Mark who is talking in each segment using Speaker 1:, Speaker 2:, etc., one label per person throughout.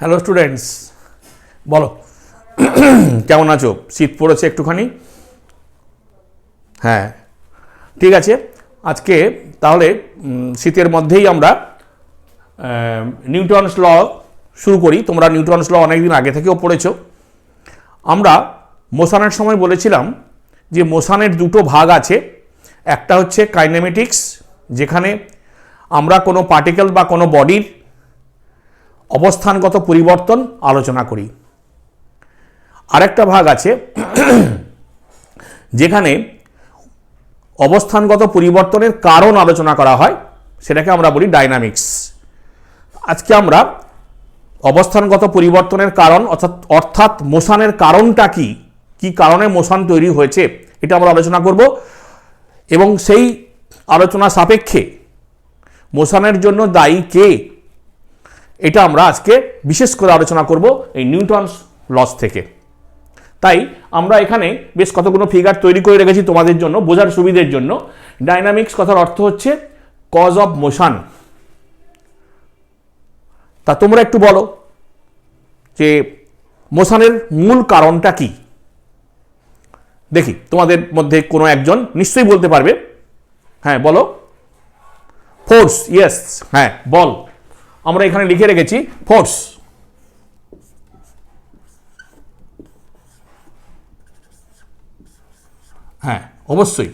Speaker 1: Hello students, বলো কেমন আছো? শীত পড়েছে একটুখানি। হ্যাঁ, ঠিক আছে। আজকে তাহলে শীতের মধ্যেই আমরা নিউটনস ল শুরু করি। তোমরা নিউটনস ল অনেকদিন আগে থেকেও পড়েছো। আমরা মোশনের সময় বলেছিলাম যে মোশনের দুটো ভাগ আছে। একটা হচ্ছে কাইনেমেটিক্স, যেখানে আমরা কোনো পার্টিকেল বা কোনো বডির অবস্থানগত পরিবর্তন আলোচনা করি। আরেকটা ভাগ আছে যেখানে অবস্থানগত পরিবর্তনের কারণ আলোচনা করা হয়, সেটাকে আমরা বলি ডাইনামিক্স। আজকে আমরা অবস্থানগত পরিবর্তনের কারণ অর্থাৎ মোশনের কারণটা কি, কি কারণে মোশন তৈরি হয়েছে, এটা আমরা আলোচনা করব। এবং সেই আলোচনা সাপেক্ষে মোশনের জন্য দায়ী কে, এটা আমরা আজকে বিশেষ করে আলোচনা করব এই নিউটনস লস থেকে। তাই আমরা এখানে বেশ কতগুলো ফিগার তৈরি করে রেখেছি তোমাদের জন্য বোঝার সুবিধের জন্য। ডাইনামিক্স কথার অর্থ হচ্ছে কজ অফ মোশন। তা তোমরা একটু বলো যে মোশনের মূল কারণটা কি। দেখি তোমাদের মধ্যে কোনো একজন নিশ্চয়ই বলতে পারবে। হ্যাঁ বলো। ফোর্স, ইয়েস, হ্যাঁ বল। আমরা এখানে লিখে রেখেছি ফোর্স। হ্যাঁ অবশ্যই,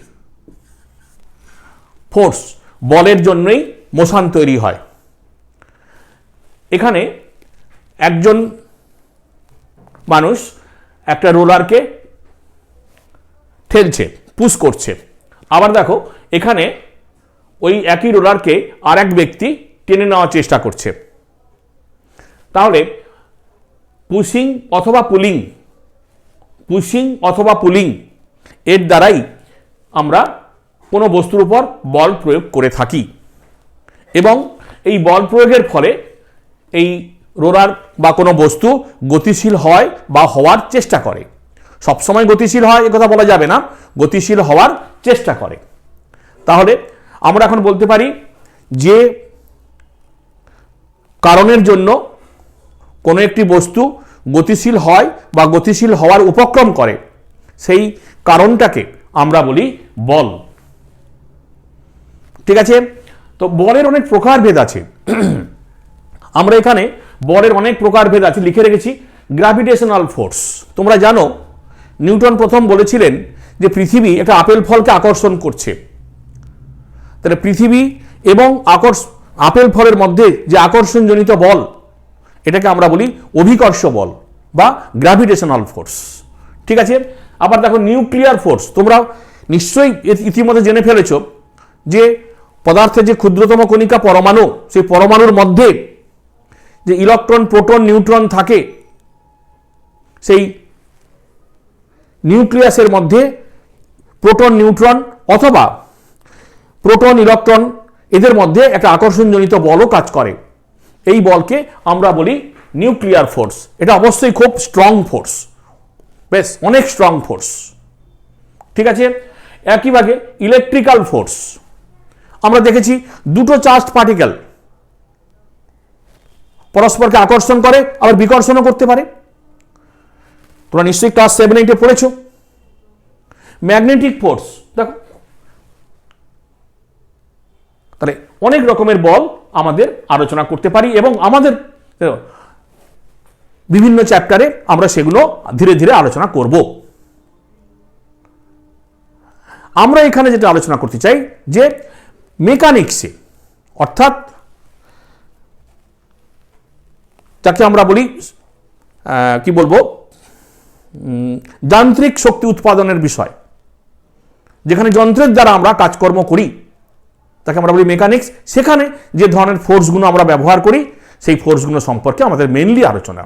Speaker 1: ফোর্স, বলের জন্যই মোশন তৈরি হয়। এখানে একজন মানুষ একটা রোলারকে ঠেলছে, পুশ করছে। আবার দেখো এখানে ওই একই রোলারকে আর এক ব্যক্তি টেনে নেওয়ার চেষ্টা করছে। তাহলে পুশিং অথবা পুলিং এর দ্বারাই আমরা কোনো বস্তুর উপর বল প্রয়োগ করে থাকি। এবং এই বল প্রয়োগের ফলে এই রোলার বা কোনো বস্তু গতিশীল হয় বা হওয়ার চেষ্টা করে। সবসময় গতিশীল হয় এ কথা বলা যাবে না, গতিশীল হওয়ার চেষ্টা করে। তাহলে আমরা এখন বলতে পারি যে কারণের জন্য কোনো একটি বস্তু গতিশীল হয় বা গতিশীল হওয়ার উপক্রম করে, সেই কারণটাকে আমরা বলি বল। ঠিক আছে? তো বলের অনেক প্রকারভেদ আছে। আমরা এখানে বলের অনেক প্রকারভেদ আছে লিখে রেখেছি। গ্র্যাভিটেশনাল ফোর্স, তোমরা জানো নিউটন প্রথম বলেছিলেন যে পৃথিবী একটা আপেল ফলকে আকর্ষণ করছে। তাহলে পৃথিবী এবং আপেল ফলের মধ্যে যে আকর্ষণজনিত বল, এটাকে আমরা বলি অভিকর্ষ বল বা গ্র্যাভিটেশনাল ফোর্স। ঠিক আছে? আবার দেখো নিউক্লিয়ার ফোর্স, তোমরা নিশ্চয়ই ইতিমধ্যে জেনে ফেলেছ যে পদার্থের যে ক্ষুদ্রতম কণিকা পরমাণু, সেই পরমাণুর মধ্যে যে ইলেকট্রন, প্রোটন, নিউট্রন থাকে, সেই নিউক্লিয়াসের মধ্যে প্রোটন, নিউট্রন অথবা প্রোটন, ইলেকট্রন এদের মধ্যে একটা আকর্ষণজনিত বলও কাজ করে। এই বলকে আমরা বলি নিউক্লিয়ার ফোর্স। এটা অবশ্যই খুব স্ট্রং ফোর্স, বেশ অনেক স্ট্রং ফোর্স। ঠিক আছে? একইভাবে ইলেকট্রিক্যাল ফোর্স, আমরা দেখেছি দুটো চার্জড পার্টিকেল পরস্পরকে আকর্ষণ করে আবার বিকর্ষণও করতে পারে। তোমরা নিশ্চয়ই ক্লাস 7-8 পড়েছো। ম্যাগনেটিক ফোর্স, দেখো তাহলে অনেক রকমের বল আমাদের আলোচনা করতে পারি এবং আমাদের বিভিন্ন চ্যাপ্টারে আমরা সেগুলো ধীরে ধীরে আলোচনা করব। আমরা এখানে যেটা আলোচনা করতে চাই যে মেকানিক্সে, অর্থাৎ যাকে আমরা বলি কি বলবো, যান্ত্রিক শক্তি উৎপাদনের বিষয়, যেখানে যন্ত্রের দ্বারা আমরা কাজকর্ম করি তাকে আমরা বলি মেকানিক্স। সেখানে যে ধরনের ফোর্সগুলো আমরা ব্যবহার করি সেই ফোর্সগুলো সম্পর্কে আমাদের মেইনলি আলোচনা।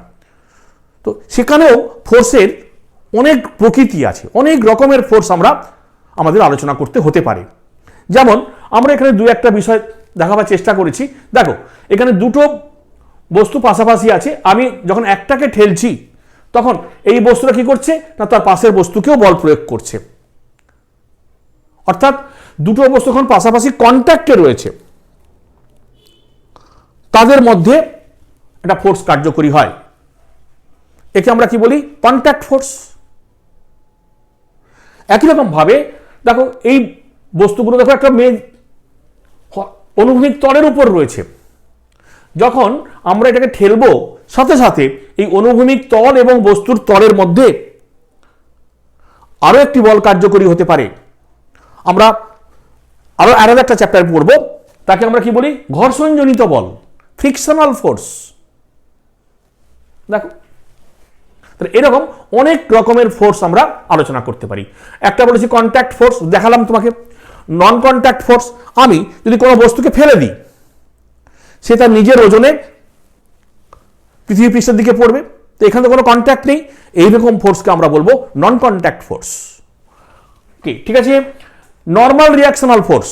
Speaker 1: তো সেখানেও ফোর্সের অনেক প্রকৃতি আছে, অনেক রকমের ফোর্স আমাদের আলোচনা করতে হতে পারে। যেমন আমরা এখানে দু একটা বিষয় দেখাবার চেষ্টা করেছি। দেখো এখানে দুটো বস্তু পাশাপাশি আছে, আমি যখন একটাকে ঠেলছি তখন এই বস্তুটা কি করছে না, তার পাশের বস্তুকেও বল প্রয়োগ করছে। অর্থাৎ দুটো বস্তু যখন পাশাপাশি কন্ট্যাক্টে রয়েছে তাদের মধ্যে একটা ফোর্স কার্যকরী হয়, একে আমরা কি বলি? Contact force. একই রকম ভাবে দেখো এই বস্তুগুলো দেখো একটা মেঘ অনুভূমিক তলের উপর রয়েছে, যখন আমরা এটাকে ঠেলবো সাথে সাথে এই অনুভূমিক তল এবং বস্তুর তলের মধ্যে আরো একটি বল কার্যকরী হতে পারে। আমরা আরো একটা চ্যাপ্টার পড়ব, তাকে আমরা কি বলি? ঘর্ষণজনিত বল, ফ্রিকশনাল ফোর্স। দেখো এরকম অনেক রকমের ফোর্স আমরা আলোচনা করতে পারি। একটা বলেছি কন্ট্যাক্ট ফোর্স, দেখালাম তোমাকে। নন কন্ট্যাক্ট ফোর্স, আমি যদি কোনো বস্তুকে ফেলে দিই, সে তার নিজের ওজনে পৃথিবী পৃষ্ঠের দিকে পড়বে, তো এখানে তো কোনো কন্ট্যাক্ট নেই, এইরকম ফোর্সকে আমরা বলবো নন কন্ট্যাক্ট ফোর্স। কি ঠিক আছে? নর্মাল রিয়াকশনাল ফোর্স,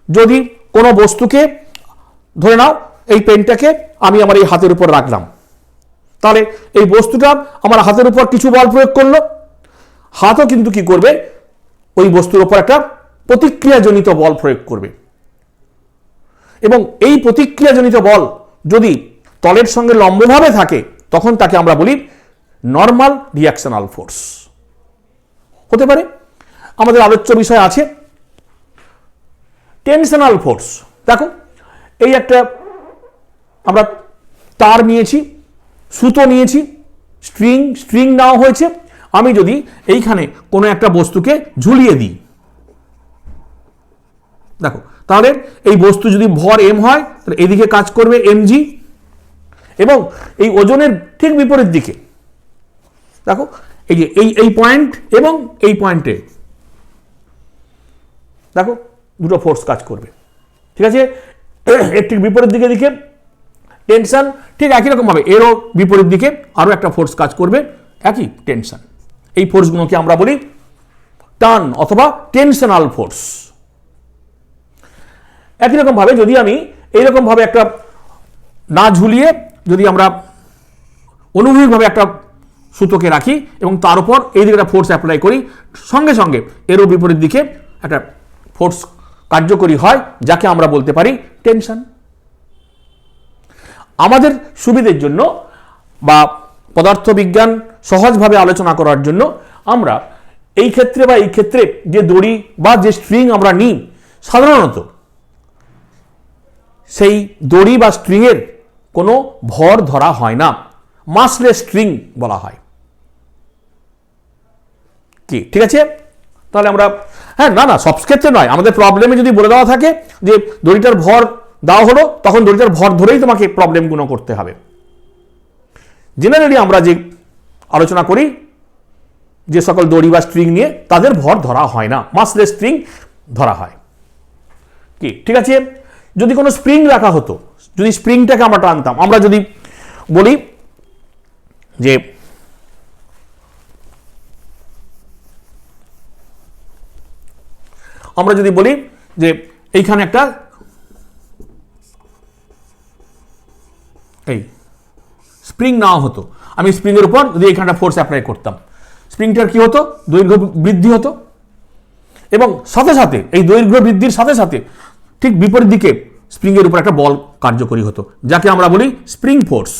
Speaker 1: যদি কোনো বস্তুকে, ধরে নাও এই পেনটাকে আমি আমার এই হাতের উপর রাখলাম, তাহলে এই বস্তুটা আমার হাতের উপর কিছু বল প্রয়োগ করলো, হাতও কিন্তু কি করবে? ওই বস্তুর উপর একটা প্রতিক্রিয়াজনিত বল প্রয়োগ করবে, এবং এই প্রতিক্রিয়াজনিত বল যদি তলের সঙ্গে লম্বভাবে থাকে, তখন তাকে আমরা বলি নর্মাল রিয়াকশনাল ফোর্স। হতে পারে আমাদের আলোচ্য বিষয় আছে টেনশনাল ফোর্স। দেখো এই একটা আমরা তার নিয়েছি, সুতো নিয়েছি, স্ট্রিং নেওয়া হয়েছে, আমি যদি এইখানে কোনো একটা বস্তুকে ঝুলিয়ে দিই, দেখো তাহলে এই বস্তু যদি ভর এম হয়, তাহলে এদিকে কাজ করবে mg, এবং এই ওজনের ঠিক বিপরীত দিকে দেখো এই যে এই পয়েন্ট এবং এই পয়েন্টে দেখো দুটো ফোর্স কাজ করবে। ঠিক আছে? এর ঠিক বিপরীত দিকে টেনশন, ঠিক একই রকম ভাবে এরও বিপরীত দিকে আরো একটা ফোর্স কাজ করবে, একই টেনশন। এই ফোর্সগুলোকে আমরা বলি টান অথবা টেনশনাল ফোর্স। একই রকম ভাবে যদি আমি এইরকম ভাবে একটা না ঝুলিয়ে যদি আমরা অনুভূমিকভাবে একটা সুতোকে রাখি এবং তার উপর এই দিকে একটা ফোর্স অ্যাপ্লাই করি, সঙ্গে সঙ্গে এরও বিপরীত দিকে একটা ফোর্স কার্যকরী হয়, যাকে আমরা বলতে পারি টেনশন। আমাদের সুবিধের জন্য বা পদার্থবিজ্ঞান সহজভাবে আলোচনা করার জন্য আমরা এই ক্ষেত্রে যে দড়ি বা যে স্ট্রিং আমরা নিই, সাধারণত সেই দড়ি বা স্ট্রিং এর কোনো ভর ধরা হয় না, মাসলেস স্ট্রিং বলা হয়। কি ঠিক আছে? তাহলে আমরা না সব ক্ষেত্রে নয়, আমাদের প্রবলেমে যদি বলে দেওয়া থাকে যে দড়িটার ভর দেওয়া হলো, তখন দড়িটার ভর ধরেই তোমাকে প্রবলেমগুলো করতে হবে। জেনারেলি আমরা যে আলোচনা করি যে সকল দড়ি বা স্ট্রিং নিয়ে, তাদের ভর ধরা হয় না, মাসলেস স্ট্রিং ধরা হয়। কি ঠিক আছে? যদি কোনো স্প্রিং রাখা হতো, যদি স্প্রিংটাকে আমরা টানতাম, আমরা যদি বলি যে এইখানে একটা এই স্প্রিং নেওয়া হতো, আমি স্প্রিং এর উপর যদি এখানটা ফোর্স অ্যাপ্লাই করতাম, স্প্রিংটার কি হতো? দৈর্ঘ্য বৃদ্ধি হতো, এবং সাথে সাথে এই দৈর্ঘ্য বৃদ্ধির সাথে সাথে ঠিক বিপরীত দিকে স্প্রিং এর উপর একটা বল কার্যকরী হতো, যাকে আমরা বলি স্প্রিং ফোর্স।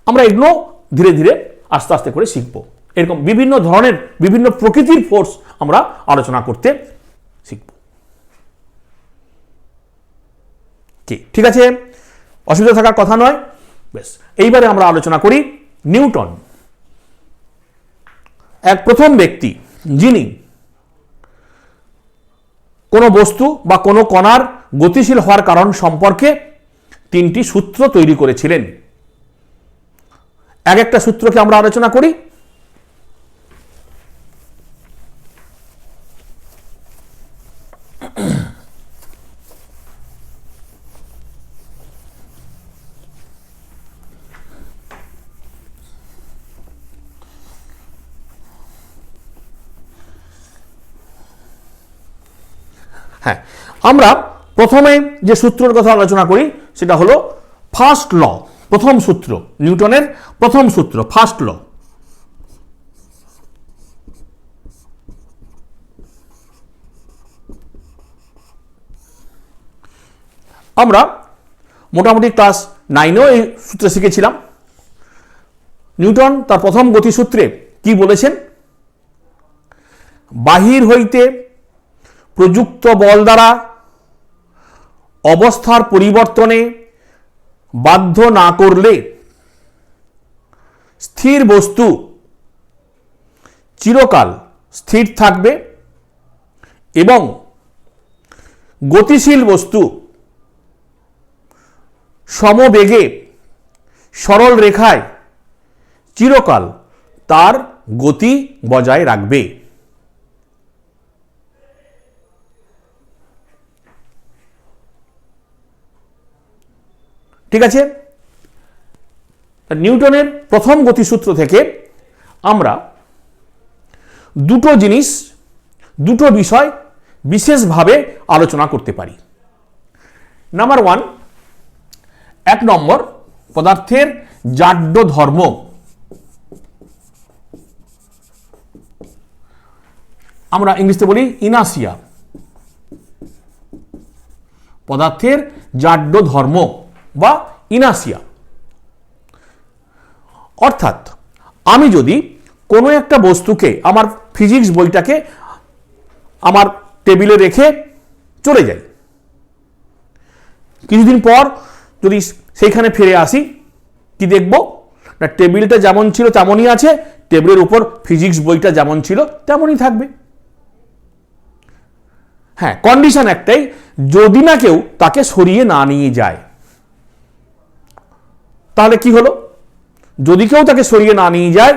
Speaker 1: আমরা এগুলো ধীরে ধীরে আস্তে আস্তে করে শিখবো। এরকম বিভিন্ন ধরনের বিভিন্ন প্রকৃতির ফোর্স আমরা আলোচনা করতে শিখব। কি ঠিক আছে? অসুবিধা থাকার কথা নয়। বেশ, এইবারে আমরা আলোচনা করি নিউটন, এক প্রথম ব্যক্তি যিনি কোনো বস্তু বা কোনো কণার গতিশীল হওয়ার কারণ সম্পর্কে তিনটি সূত্র তৈরি করেছিলেন। এক একটা সূত্রকে আমরা আলোচনা করি। হ্যাঁ, আমরা প্রথমে যে সূত্রের কথা আলোচনা করি সেটা হলো ফার্স্ট ল, প্রথম সূত্র, নিউটনের প্রথম সূত্র, ফার্স্ট ল। আমরা মোটামুটি ক্লাস 9-এও এই সূত্র শিখেছিলাম। নিউটন তার প্রথম গতিসূত্রে কি বলেছেন? বাহির হইতে প্রযুক্ত বল দ্বারা অবস্থার পরিবর্তনে বাধ্য না করলে স্থির বস্তু চিরকাল স্থির থাকবে এবং গতিশীল বস্তু সমবেগে সরল রেখায় চিরকাল তার গতি বজায় রাখবে। ঠিক আছে, নিউটনের প্রথম গতিসূত্র থেকে আমরা দুটো জিনিস, দুটো বিষয় বিশেষভাবে আলোচনা করতে পারি। নাম্বার 1, 1 নম্বর, পদার্থের জাড্য ধর্ম। আমরা ইংলিশে বলি ইনার্সিয়া। পদার্থের জাড্য ধর্ম বা ইনার্সিয়া। অর্থাৎ আমি যদি কোনো একটা বস্তুকে, আমার ফিজিক্স বইটাকে আমার টেবিলে রেখে চলে যাই, কিছুদিন পর যদি সেইখানে ফিরে আসি, কি দেখব না টেবিলটা যেমন ছিল তেমনই আছে, টেবিলের উপর ফিজিক্স বইটা যেমন ছিল তেমনই থাকবে। হ্যাঁ, কন্ডিশন একটাই, যদি না কেউ তাকে সরিয়ে না নিয়ে যায়। তাহলে কি হলো? যদি কেউ তাকে সরিয়ে না নিয়ে যায়,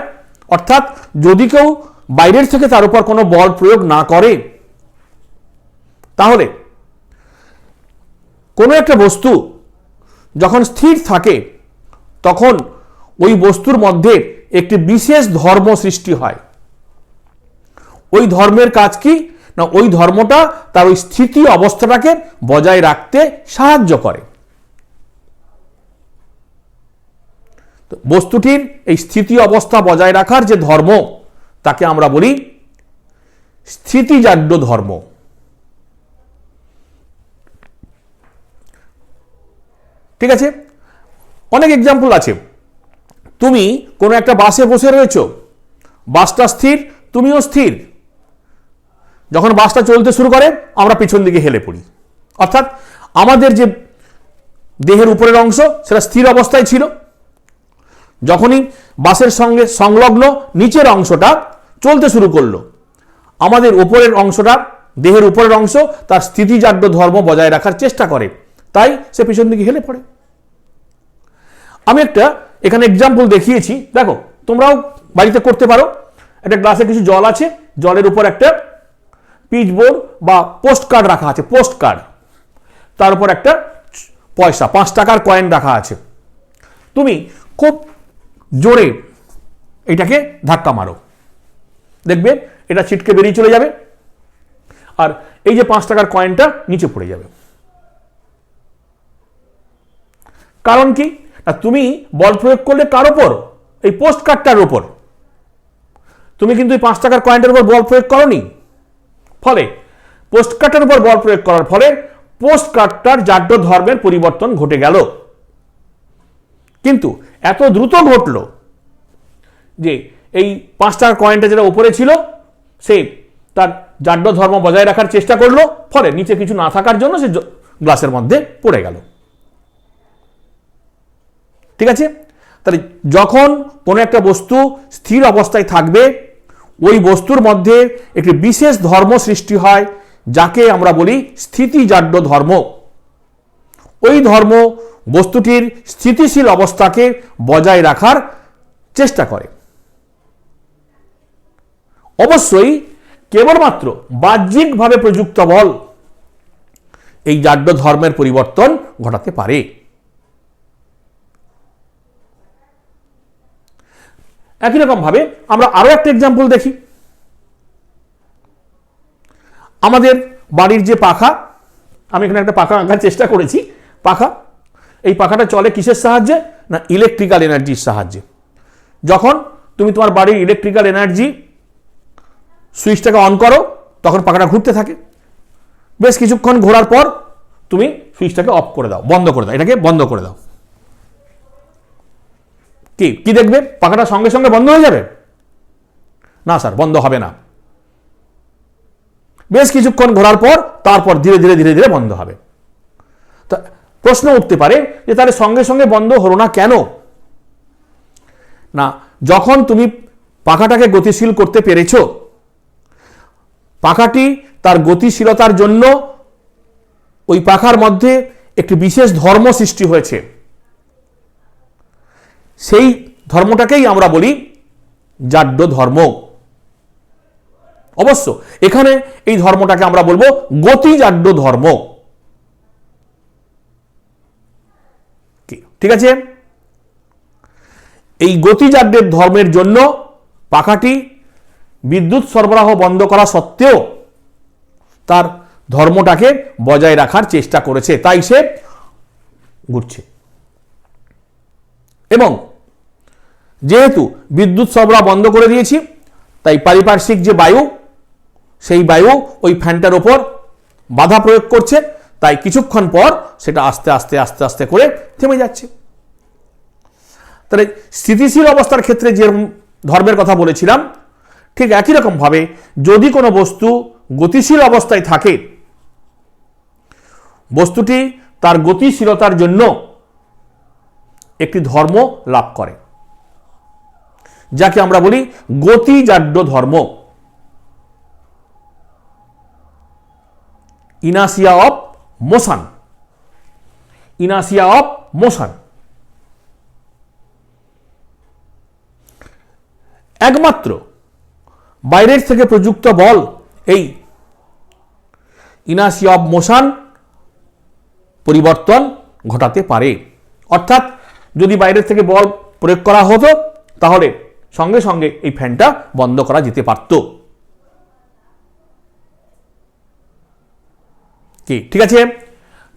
Speaker 1: অর্থাৎ যদি কেউ বাইরের থেকে তার উপর কোনো বল প্রয়োগ না করে, তাহলে কোনো একটা বস্তু যখন স্থির থাকে তখন ওই বস্তুর মধ্যে একটি বিশেষ ধর্ম সৃষ্টি হয়। ওই ধর্মের কাজ কি না, ওই ধর্মটা তার ওই স্থিতি অবস্থাটাকে বজায় রাখতে সাহায্য করে। বস্তুটির এই স্থিতি অবস্থা বজায় রাখার যে ধর্ম, তাকে আমরা বলি স্থিতিজাড্য ধর্ম। ঠিক আছে, অনেক এক্সাম্পল আছে। তুমি কোনো একটা বাসে বসে রয়েছো, বাসটা স্থির, তুমিও স্থির। যখন বাসটা চলতে শুরু করে আমরা পিছন দিকে হেলে পড়ি, অর্থাৎ আমাদের যে দেহের উপরের অংশ সেটা স্থির অবস্থায় ছিল। যখনই বাসের সঙ্গে সংলগ্ন নিচের অংশটা চলতে শুরু করলো, আমাদের উপরের অংশটা, দেহের উপরের অংশ তার স্থিতিজাড্য ধর্ম বজায় রাখার চেষ্টা করে, তাই সে পিছন দিকে হেলে পড়ে। আমি একটা এখানে এক্সাম্পল দেখিয়েছি, দেখো তোমরাও বাড়িতে করতে পারো। একটা গ্লাসে কিছু জল আছে, জলের উপর একটা পিচবোর্ড বা পোস্ট কার্ড রাখা আছে, পোস্ট কার্ড, তার উপর একটা পয়সা 5 টাকার কয়েন রাখা আছে। তুমি খুব জোরে এটাকে ধাক্কা মারো, দেখবে এটা ছিটকে বেরিয়ে চলে যাবে, আর এই যে 5 টাকার কয়েনটা নিচে পড়ে যাবে। কারণ কি না, তুমি বল প্রয়োগ করলে কার উপর? এই পোস্ট কার্ডটার উপর। তুমি কিন্তু এই 5 টাকার কয়েনটার উপর বল প্রয়োগ করনি, ফলে পোস্ট কার্ডটার উপর বল প্রয়োগ করার ফলে পোস্ট কার্ডটার জাড্য ধর্মের পরিবর্তন ঘটে গেল। কিন্তু এত দ্রুত ঘটলো যে এই 5 টাকার কয়েনটা যেটা উপরে ছিল সে তার জাড্য ধর্ম বজায় রাখার চেষ্টা করলো, ফলে নিচে কিছু না থাকার জন্য সে গ্লাসের মধ্যে পড়ে গেল। ঠিক আছে, তাহলে যখন কোনো একটা বস্তু স্থির অবস্থায় থাকবে, ওই বস্তুর মধ্যে একটি বিশেষ ধর্ম সৃষ্টি হয়, যাকে আমরা বলি স্থিতিজাড্য ধর্ম। ওই ধর্ম বস্তুটির স্থিতিশীল অবস্থাকে বজায় রাখার চেষ্টা করে। অবশ্যই কেবলমাত্র বাহ্যিকভাবে প্রযুক্ত বল এই জাড্য ধর্মের পরিবর্তন ঘটাতে পারে। একই রকম ভাবে আমরা আরো একটা এক্সাম্পল দেখি। আমাদের বাড়ির যে পাখা, আমি এখানে একটা পাখা আঁকার চেষ্টা করেছি। পাখা, এই পাখাটা চলে কিসের সাহায্যে না ইলেকট্রিক্যাল এনার্জির সাহায্যে। যখন তুমি তোমার বাড়ির ইলেকট্রিক্যাল এনার্জি সুইচটাকে অন করো, তখন পাখাটা ঘুরতে থাকে। বেশ কিছুক্ষণ ঘোরার পর তুমি সুইচটাকে অফ করে দাও, বন্ধ করে দাও, এটাকে বন্ধ করে দাও। কি কি দেখবে? পাখাটা সঙ্গে সঙ্গে বন্ধ হয়ে যাবে? না স্যার, বন্ধ হবে না। বেশ কিছুক্ষণ ঘোরার পর তারপর ধীরে ধীরে ধীরে ধীরে বন্ধ হবে। তা প্রশ্ন উঠতে পারে যে তাহলে সঙ্গে সঙ্গে বন্ধ হলো না কেন? না, যখন তুমি পাখাটাকে গতিশীল করতে পেরেছ, পাখাটি তার গতিশীলতার জন্য ওই পাখার মধ্যে একটি বিশেষ ধর্ম সৃষ্টি হয়েছে। সেই ধর্মটাকেই আমরা বলি জাড্য ধর্ম। অবশ্য এখানে এই ধর্মটাকে আমরা বলবো গতিজাড্য ধর্ম। ঠিক আছে? এই গতিজাড্যের ধর্মের জন্য পাখাটি বিদ্যুৎ সরবরাহ বন্ধ করা সত্ত্বেও তার ধর্মটাকে বজায় রাখার চেষ্টা করেছে, তাই সে ঘুরছে। এবং যেহেতু বিদ্যুৎ সরবরাহ বন্ধ করে দিয়েছি, তাই পারিপার্শ্বিক যে বায়ু, সেই বায়ু ওই ফ্যানটার ওপর বাধা প্রয়োগ করছে, তাই কিছুক্ষণ পর সেটা আস্তে আস্তে আস্তে আস্তে করে থেমে যাচ্ছে। তাহলে স্থিতিশীল অবস্থার ক্ষেত্রে যে ধর্মের কথা বলেছিলাম, ঠিক একই রকম ভাবে যদি কোনো বস্তু গতিশীল অবস্থায় থাকে, বস্তুটি তার গতিশীলতার জন্য একটি ধর্ম লাভ করে, যাকে আমরা বলি গতিজাড্য ধর্ম, inertia of motion. Inertia of motion. একমাত্র বাইরের থেকে প্রযুক্ত বল এই ইনার্সিয়া অফ মোশন পরিবর্তন ঘটাতে পারে। অর্থাৎ যদি বাইরের থেকে বল প্রয়োগ করা হতো, তাহলে সঙ্গে সঙ্গে এই ফ্যানটা বন্ধ করা যেতে পারত। কি ঠিক আছে?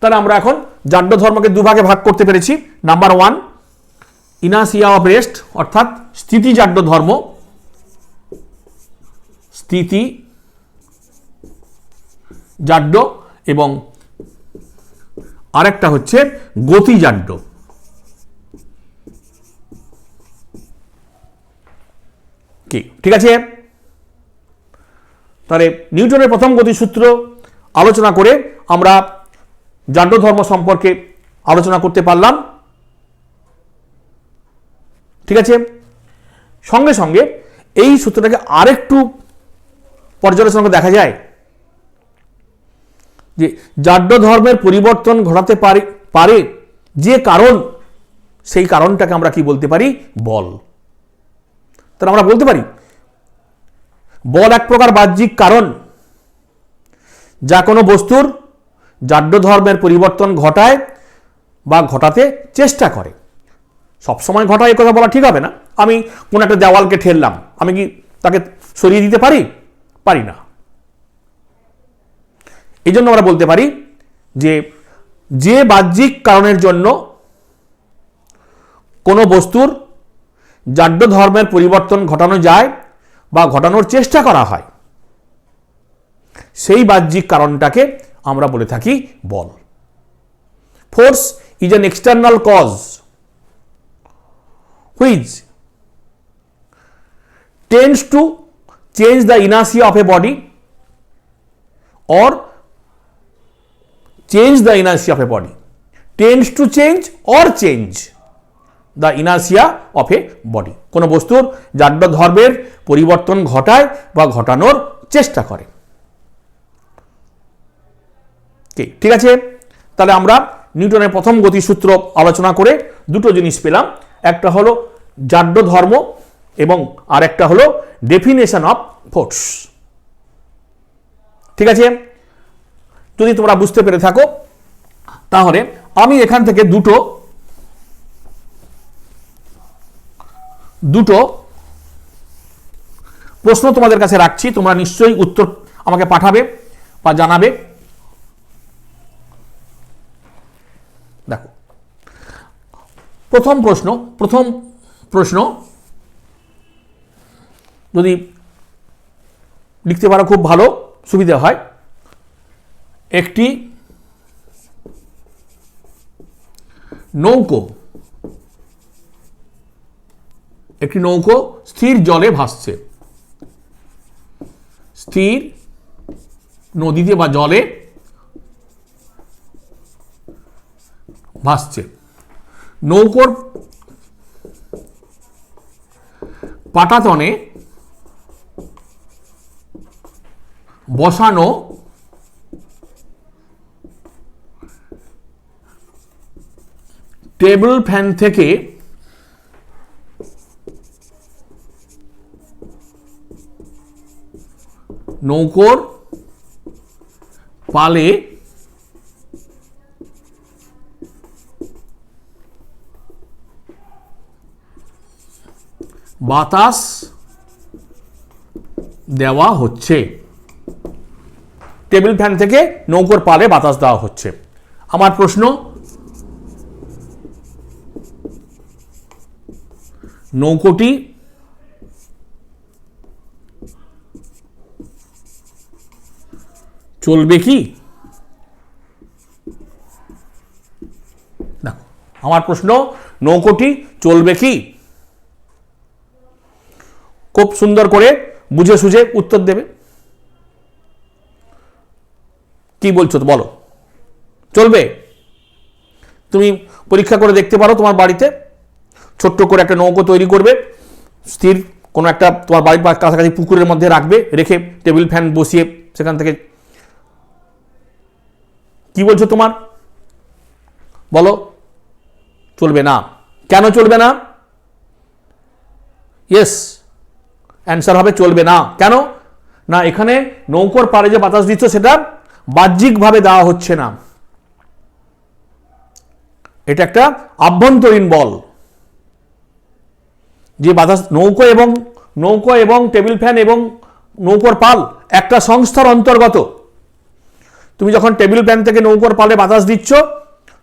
Speaker 1: তাহলে আমরা এখন জাড্য ধর্মকে দুভাগে ভাগ করতে পেরেছি। নাম্বার 1, ইনার্সিয়া অফ রেস্ট, অর্থাৎ স্থিতি জাড্য ধর্ম, স্থিতি জাড্য, এবং আরেকটা হচ্ছে গতিজাড্য। কি ঠিক আছে? তাহলে নিউটনের প্রথম গতিসূত্র আলোচনা করে আমরা জাড্য ধর্ম সম্পর্কে আলোচনা করতে পারলাম। ঠিক আছে? সঙ্গে সঙ্গে এই সূত্রটাকে আরেকটু পর্যালোচনা করে দেখা যায় যে জাড্য ধর্মের পরিবর্তন ঘটাতে পারে যে কারণ, সেই কারণটাকে আমরা কি বলতে পারি? বল। তাহলে আমরা বলতে পারি বল এক প্রকার বাহ্যিক কারণ, যা কোনো বস্তুর জাড্য ধর্মের পরিবর্তন ঘটায় বা ঘটাতে চেষ্টা করে। সবসময় ঘটায়, কথা বলা ঠিক হবে না। আমি কোন একটা দেওয়ালকে ঠেললাম, আমি কি তাকে সরিয়ে দিতে পারি? পারি না। এই জন্য আমরা বলতে পারি যে বাহ্যিক কারণের জন্য কোনো বস্তুর জাড্য ধর্মের পরিবর্তন ঘটানো যায় বা ঘটানোর চেষ্টা করা হয়, সেই বাহ্যিক কারণটাকে আমরা বলে থাকি বল। Force is an external cause which tends to change the inertia of a body or change the inertia of a body, tends to change or change the inertia of a body। কোন বস্তুর জাড্য ধর্মের পরিবর্তন ঘটায় বা ঘটানোর চেষ্টা করে। ঠিক আছে? তাহলে আমরা নিউটনের প্রথম গতিসূত্র আলোচনা করে দুটো জিনিস পেলাম, একটা হলো জাড্য ধর্ম এবং আরেকটা হলো ডেফিনেশন অফ ফোর্স। ঠিক আছে? যদি তোমরা বুঝতে পেরে থাকো, তাহলে আমি এখান থেকে দুটো প্রশ্ন তোমাদের কাছে রাখছি, তোমরা নিশ্চয়ই উত্তর আমাকে পাঠাবে বা জানাবে। দেখো, প্রথম প্রশ্ন যদি লিখতে পারো খুব ভালো সুবিধা হয়। একটি নৌকো একটি নৌকো স্থির জলে ভাসছে, স্থির নদীতে বা জলে ভাসছে। নৌকোর পাটাতনে বসানো টেবিল ফ্যান থেকে নৌকোর পালে বাতাস দেওয়া হচ্ছে। টেবিল ফ্যান থেকে নৌকোর পালে বাতাস দেওয়া হচ্ছে। আমার প্রশ্ন, নৌকোটি চলবে কি? দেখো, আমার প্রশ্ন, নৌকোটি চলবে কি? খুব সুন্দর করে বুঝে সুঝে উত্তর দেবে। কি বলছো তো বলো, চলবে? তুমি পরীক্ষা করে দেখতে পারো, তোমার বাড়িতে ছোট্ট করে একটা নৌকো তৈরি করবে, স্থির কোনো একটা তোমার বাড়ির কাছাকাছি পুকুরের মধ্যে রাখবে, রেখে টেবিল ফ্যান বসিয়ে সেখান থেকে, কি বলছো তোমার বলো? চলবে না। কেন চলবে না? ইয়েস, অ্যান্সার হবে চলবে না। কেন না? এখানে নৌকোর পাড়ে যে বাতাস দিচ্ছ সেটা বাহ্যিকভাবে দেওয়া হচ্ছে না, এটা একটা আভ্যন্তরীণ বল। যে বাতাস নৌকো এবং টেবিল ফ্যান এবং নৌকোর পাল একটা সংস্থার অন্তর্গত। তুমি যখন টেবিল ফ্যান থেকে নৌকোর পালে বাতাস দিচ্ছ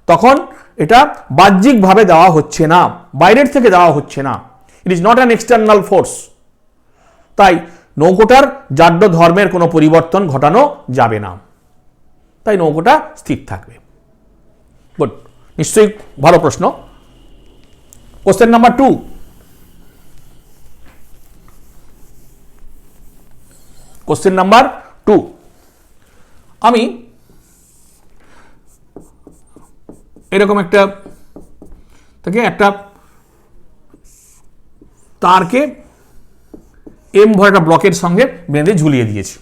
Speaker 1: তখন এটা বাহ্যিকভাবে দেওয়া হচ্ছে না, বাইরের থেকে দেওয়া হচ্ছে না। It is not an external force. তাই নৌকোটার জাড্য ধর্মের কোনো পরিবর্তন ঘটানো যাবে না, তাই নৌকোটা স্থির থাকবে। গুড, নিশ্চয়ই ভালো প্রশ্ন। Question number 2। কোশ্চেন নাম্বার 2, আমি এরকম একটা তারকে এম ভর একটা ব্লকের সঙ্গে বেঁধে ঝুলিয়ে দিয়েছি,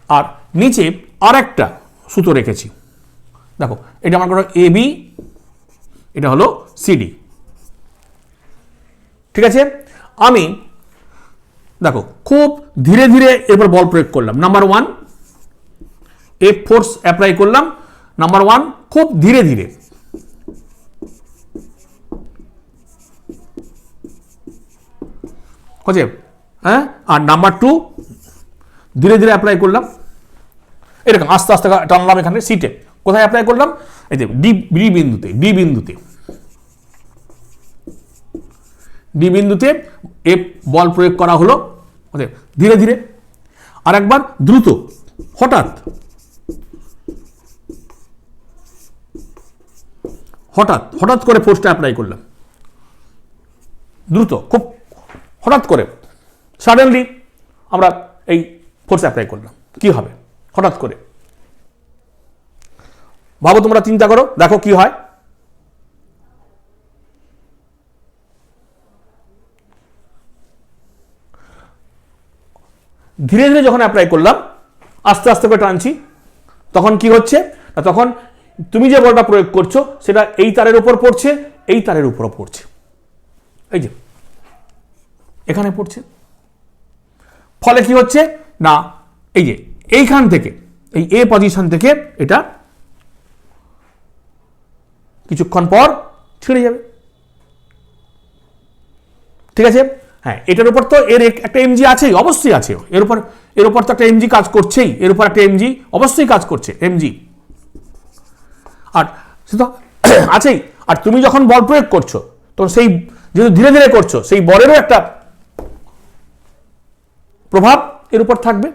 Speaker 1: আর নিচে আর একটা সুতো রেখেছি। দেখো, এটা আমার কোনো এ বি, এটা হলো সিডি। ঠিক আছে, আমি দেখো খুব ধীরে ধীরে এরপর বল প্রয়োগ করলাম। নাম্বার 1 এফ ফোর্স অ্যাপ্লাই করলাম। নাম্বার 1 খুব ধীরে ধীরে, হ্যাঁ, আর নাম্বার 2 ধীরে ধীরে অ্যাপ্লাই করলাম। এরকম আস্তে আস্তে টানলাম এখানে সিটে। কোথায় অ্যাপ্লাই করলাম? এই যে ডি বিন্দুতে এফ বল প্রয়োগ করা হলো ধীরে ধীরে। আর একবার দ্রুত, হঠাৎ করে ফোর্সটা অ্যাপ্লাই করলাম, দ্রুত, খুব হঠাৎ করে, সাডেনলি আমরা এই ফোর্স অ্যাপ্লাই করলাম। কি হবে হঠাৎ করে? ভাবো, তোমরা চিন্তা করো, দেখো কি হয়। ধীরে ধীরে যখন অ্যাপ্লাই করলাম, আস্তে আস্তে করে টানছি, তখন কি হচ্ছে? তখন তুমি যে বলটা প্রয়োগ করছো সেটা এই তারের উপর পড়ছে, এই তারের উপরও পড়ছে, এই যে এখানে পড়ছে। ফলে কি হচ্ছে না, এই যে এইখান থেকে, এই এ পজিশন থেকে এটা কিছুক্ষণ পর ছিঁড়ে যাবে। ঠিক আছে, হ্যাঁ, এটার উপর তো এর একটা এমজি আছেই, অবশ্যই আছে। এর উপর তো একটা এমজি কাজ করছেই, এর উপর একটা এমজি অবশ্যই কাজ করছে, এমজি, আর সেটা আছেই। আর তুমি যখন বল প্রয়োগ করছো তখন সেই যেহেতু ধীরে ধীরে করছো, সেই বলেরও একটা প্রভাব এর উপর থাকবে।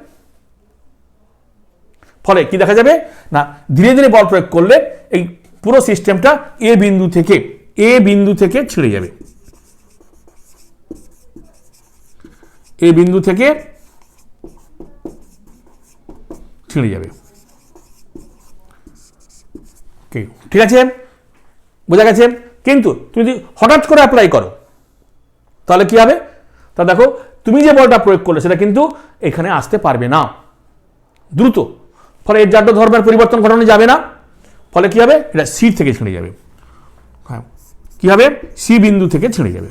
Speaker 1: ফলে কি দেখা যাবে না, ধীরে ধীরে বল প্রয়োগ করলে এই পুরো সিস্টেমটা এ বিন্দু থেকে ছিঁড়ে যাবে। এই বিন্দু থেকে ছিঁড়ে যাবে। ঠিক আছে, বোঝা গেছে? কিন্তু তুমি যদি হঠাৎ করে অ্যাপ্লাই করো তাহলে কি হবে? তা দেখো, তুমি যে বলটা প্রয়োগ করলে সেটা কিন্তু এখানে আসতে পারবে না দ্রুত, ফলে এর জাড্য ধর্মের পরিবর্তন ঘটানো যাবে না। ফলে কি হবে? এটা সি থেকে ছিঁড়ে যাবে। হ্যাঁ, কি হবে? সি বিন্দু থেকে ছিঁড়ে যাবে।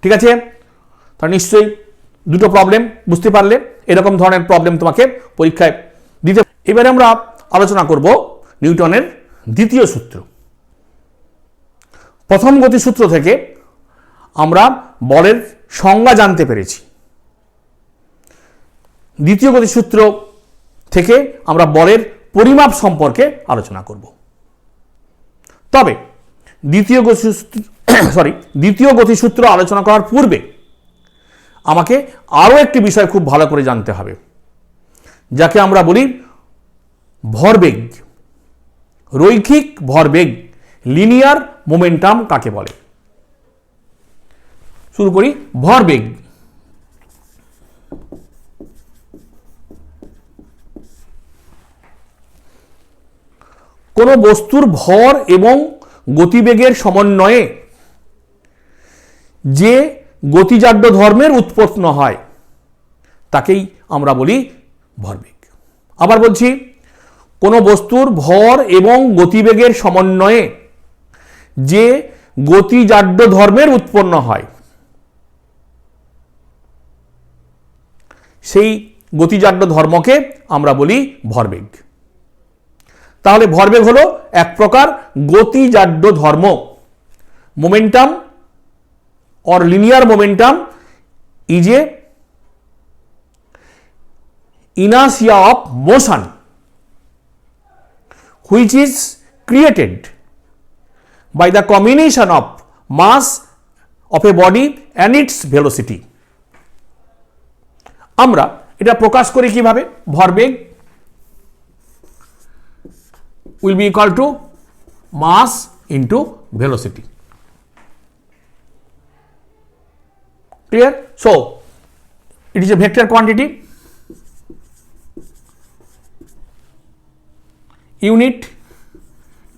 Speaker 1: ঠিক আছে, তাহলে নিশ্চয়ই দুটো প্রবলেম বুঝতে পারলে। এরকম ধরনের প্রবলেম তোমাকে পরীক্ষায় দিতে। এবারে আমরা আলোচনা করব নিউটনের দ্বিতীয় সূত্র। প্রথম গতিসূত্র থেকে আমরা বলের সংজ্ঞা জানতে পেরেছি, দ্বিতীয় গতিসূত্র থেকে আমরা বলের পরিমাপ সম্পর্কে আলোচনা করব। তবে দ্বিতীয় গতিসূত্র আলোচনা করার পূর্বে আমাকে আরও একটি বিষয় খুব ভালো করে জানতে হবে, যাকে আমরা বলি ভরবেগ, রৈখিক ভরবেগ, লিনিয়ার মোমেন্টাম কাকে বলে। শুরু করি। ভরবেগ কোনো বস্তুর ভর এবং গতিবেগের সমন্বয়ে যে গতিজাড্য ধর্মের উৎপন্ন হয় তাকেই আমরা বলি ভরবেগ। আবার বলছি, কোনো বস্তুর ভর এবং গতিবেগের সমন্বয়ে যে গতিজাড্য ধর্মের উৎপন্ন হয় সেই গতিজাড্য ধর্মকে আমরা বলি ভরবেগ। তাহলে ভরবেগ হলো এক প্রকার গতিজাড্য ধর্ম। Momentum or linear momentum is a inertia of motion which is created by the combination of mass of a body and its velocity. আমরা এটা প্রকাশ করি কিভাবে? ভরবেগ will be equal to mass into velocity. Clear? So it is a vector quantity. Unit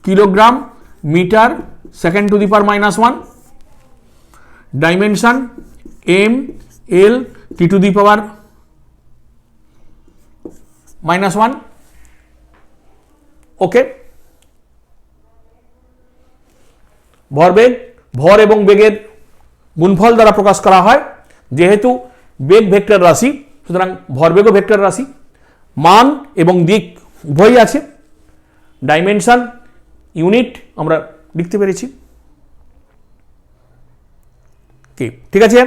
Speaker 1: kilogram meter second to the power minus 1. Dimension m l t to the power minus 1. ওকে, ভরবেগ ভর এবং বেগের গুণফল দ্বারা প্রকাশ করা হয়। যেহেতু বেগ ভেক্টর রাশি, সুতরাং ভরবেগও ভেক্টর রাশি। মান এবং দিক উভয়ই আছে। ডাইমেনশন, ইউনিট আমরা লিখতে পেরেছি। কি ঠিক আছে?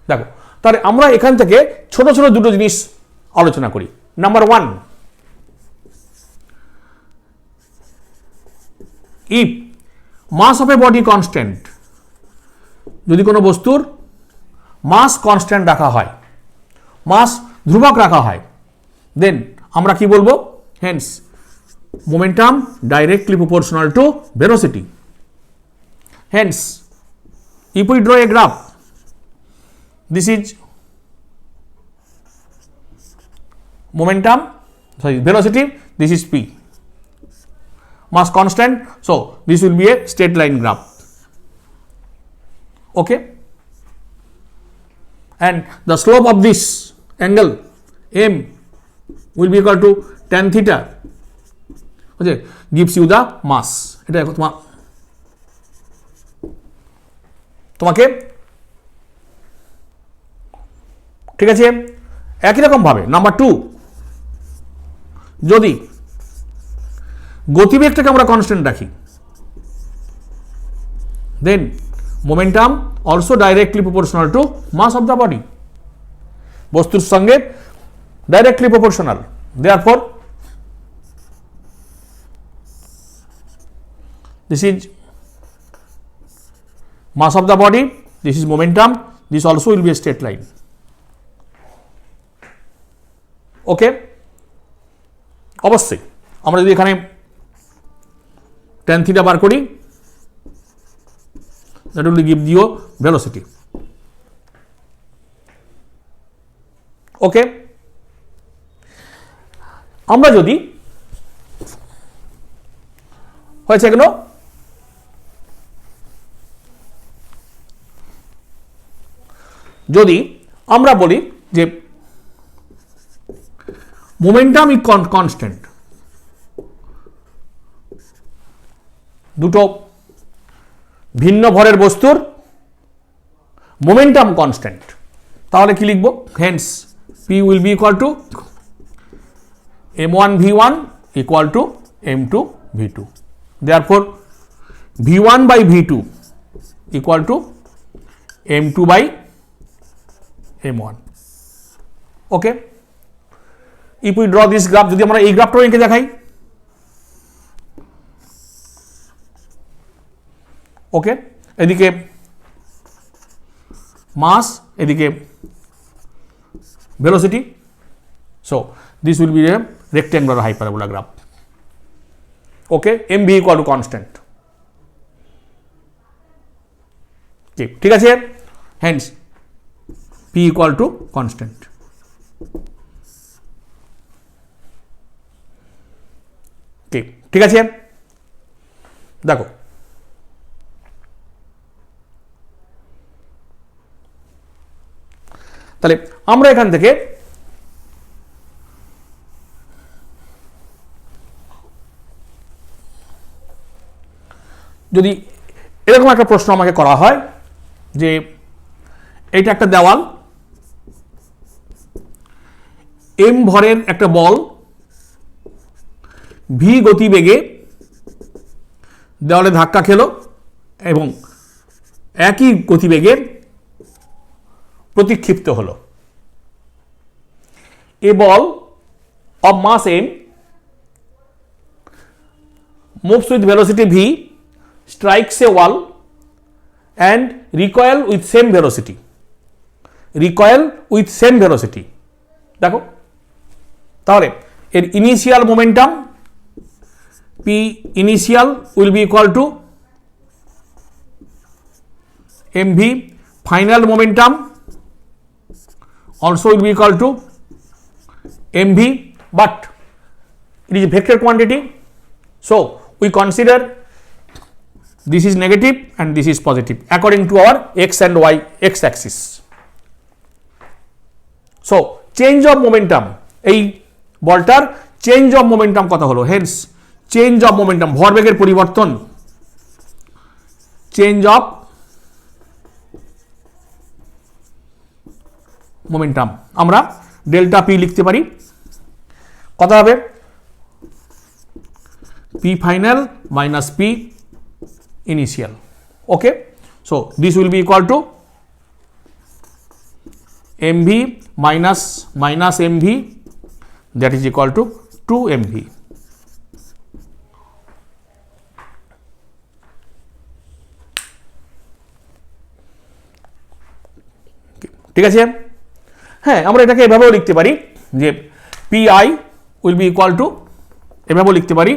Speaker 1: দেখো, তাহলে আমরা এখান থেকে ছোট ছোট দুটো জিনিস আলোচনা করি। Number 1, if mass of a body constant, যদি কোনো বস্তুর মাস কনস্ট্যান্ট রাখা হয়, মাস ধ্রুবক রাখা হয়, দেন আমরা কি বলবো? Hence momentum directly proportional to velocity. Hence if we draw a graph, this is momentum, velocity, this is p, mass constant, so this will be a straight line graph. Okay, and the slope of this angle m will be equal to tan theta, okay, gives you the mass. এটা তোমাকে ঠিক আছে। একই রকম ভাবে number 2, যদি গতিবেগটাকে আমরা constant রাখি, then momentum also directly proportional to mass of the body, বস্তুর সঙ্গে directly proportional. Therefore this is mass of the body, this is momentum, this also will be a straight line. ওকে, অবশ্যই আমরা যদি এখানে tan theta বার করি, that will give you velocity. ওকে, আমরা যদি হয়েছে কেন যদি আমরা বলি যে মোমেন্টাম ইজ কনস্ট্যান্ট, দুটো ভিন্ন ভরের বস্তুর মোমেন্টাম কনস্ট্যান্ট, তাহলে কি লিখব? Hence P will be equal to m1 v1 equal to m2 v2. Therefore, v1 by v2 equal to m2 by m1. Okay. If we draw this graph, যদি আমরা এই গ্রাফটাও এঁকে দেখাই, ওকে, এদিকে মাস, এদিকে velocity. So this will be a rectangular hyperbola graph. Okay, mv equal to constant. ঠিক আছে, hence p equal to constant. ঠিক আছে, দেখো তাহলে আমরা এখান থেকে যদি এরকম একটা প্রশ্ন আমাকে করা হয় যে এইটা একটা দেওয়াল, m ভরের একটা বল v গতিবেগে দেওয়ালে ধাক্কা খেলো এবং একই গতিবেগে প্রতিক্ষিপ্ত হলো। A ball of mass m moves with velocity v, strikes a wall and recoil with same velocity. Recoil with same velocity. দেখো তাহলে এর initial momentum p initial will be equal to mv, final momentum also will be equal to mv, but it is a vector quantity, so we consider this is negative and this is positive according to our x and y x axis. So change of momentum, এই বলটার change of momentum কত হলো, Haynes change of momentum, ভরবেগের পরিবর্তন, change of momentum আমরা delta P লিখতে পারি, কত হবে? P final minus P initial. Okay, so this will be equal to MV minus minus MV, that is equal to 2 MV. ঠিক আছে, হ্যাঁ আমরা এটাকে এভাবেও লিখতে পারি যে P I will be equal to, এভাবেও লিখতে পারি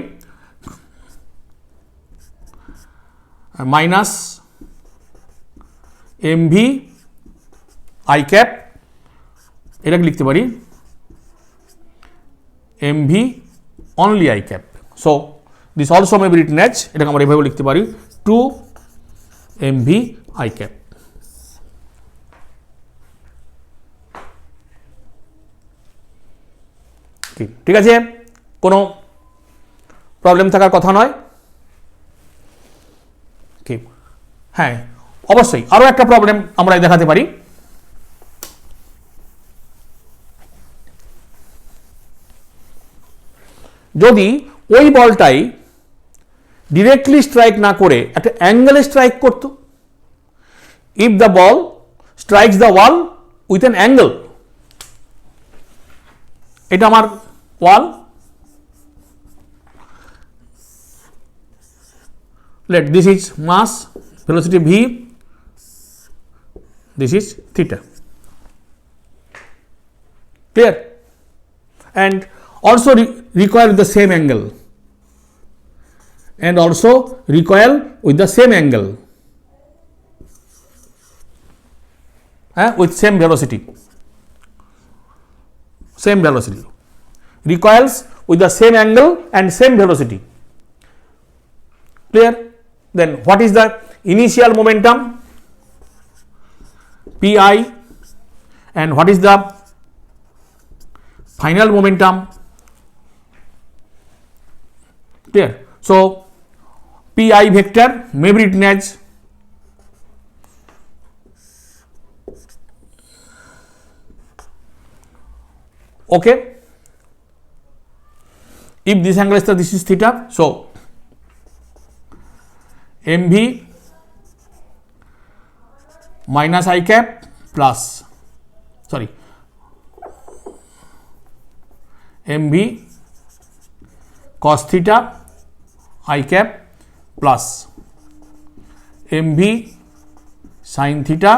Speaker 1: মাইনাস এমভি আই ক্যাপ, এটাকে লিখতে পারি MV only I cap. So this also may be written as, এটাকে আমরা এভাবেও লিখতে পারি 2 এমভি আই ক্যাপ। ঠিক আছে, কোনো প্রবলেম থাকার কথা নয়। হ্যাঁ অবশ্যই আরো একটা প্রবলেম আমরা দেখাতে পারি। যদি ওই বলটাই ডিরেক্টলি স্ট্রাইক না করে একটা অ্যাঙ্গেলে স্ট্রাইক করতো, if the ball strikes the wall with an angle, এটা আমার ওয়াল, let this is mass, velocity v, this is theta, clear, and also recoil with the same angle, and also recoil with the same angle, with same velocity, recoils with the same angle and same velocity. Clear? Then what is the initial momentum, pi, and what is the final momentum? Clear? So pi vector may be written as okay, if this angle is theta, this is theta, so mv minus I cap plus, sorry, mv cos theta I cap plus mv sin theta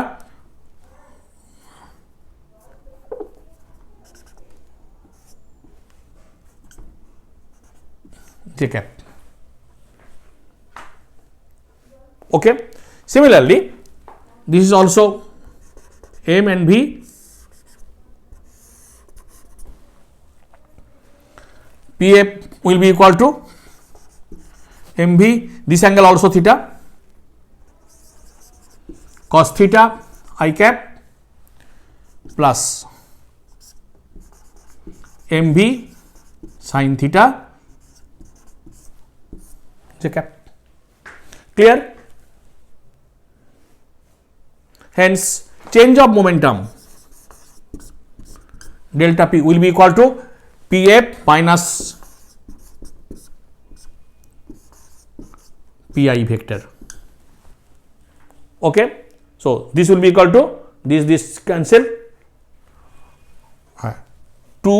Speaker 1: j cap. Okay. Similarly, this is also m and v pf will be equal to mv, this angle also theta, cos theta I cap plus mv sin theta j cap. Clear? Hence change of momentum delta p will be equal to pf minus pi vector. Okay, so this will be equal to this cancel 2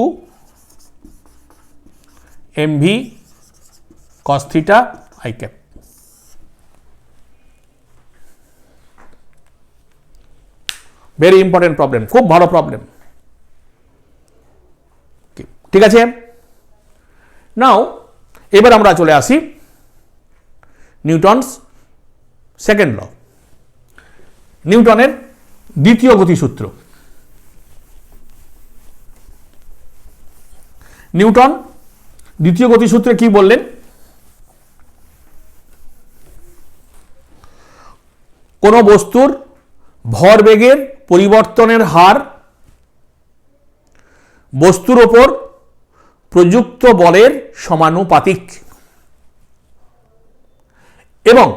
Speaker 1: mv cos theta I cap. Very important problem, খুব ভালো problem. ঠিক আছে, নাও এবার আমরা চলে আসি Newton's second law, নিউটনের দ্বিতীয় গতিসূত্র। নিউটন দ্বিতীয় গতিসূত্রে কি বললেন? কোন বস্তুর ভরবেগের পরিবর্তনের হার বস্তুর ওপর প্রযুক্ত বলের সমানুপাতিক এবং